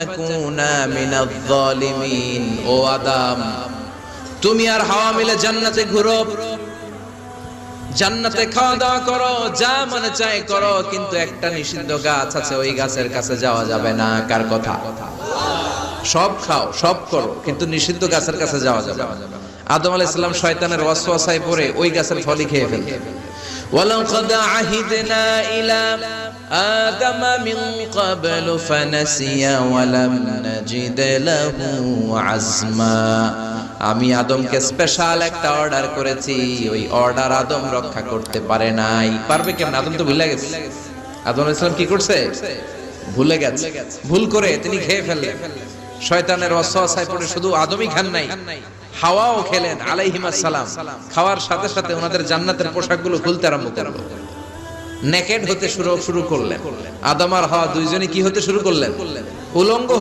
ফাকুনা মিনাজ জালিমিন। ও আদম, তুমি আর হাওয়া মিলে জান্নাতে ঘুরো, জান্নাতে খাওয়া দাওয়া করো, যা মনে চায় করো, কিন্তু একটা নিষিদ্ধ গাছ আছে, ওই গাছের কাছে যাওয়া যাবে না। কার কথা? সব খাও, সব করো, কিন্তু নিষিদ্ধ গাছের কাছে যাওয়া যাবে না। আদম আলাইহিস সালাম শয়তানের ওয়াসওয়াসায় পড়ে ওই গাছের ফলই খেয়ে ফেললেন। ওয়ালাকাদ আহিদনা ইলা আদম মিন ক্বাবলু ফানাসিয়া ওয়া লাম নাজিদ লাহু আজমা। আমি আদমকে স্পেশাল একটা অর্ডার করেছি, ওই অর্ডার আদম রক্ষা করতে পারে নাই। পারবে কেমন? আদম তো ভুলে গেছে। আদম আলাইহিস সালাম কি করছে? ভুলে গেছে। ভুল করে তিনি খেয়ে ফেললেন। শয়তানের ওয়াসওয়াসায় পড়ে শুধু আদমই খান নাই, হাওয়াও খেলেন আলাইহিমাস সালাম। খাওয়ার সাথে সাথে ওনাদের জান্নাতের পোশাকগুলো খুলতে আরম্ভ করলো, নেকেড হতে শুরু করলেন। আদম আর হাওয়া দুইজনই কি হতে শুরু করলেন? উলঙ্গ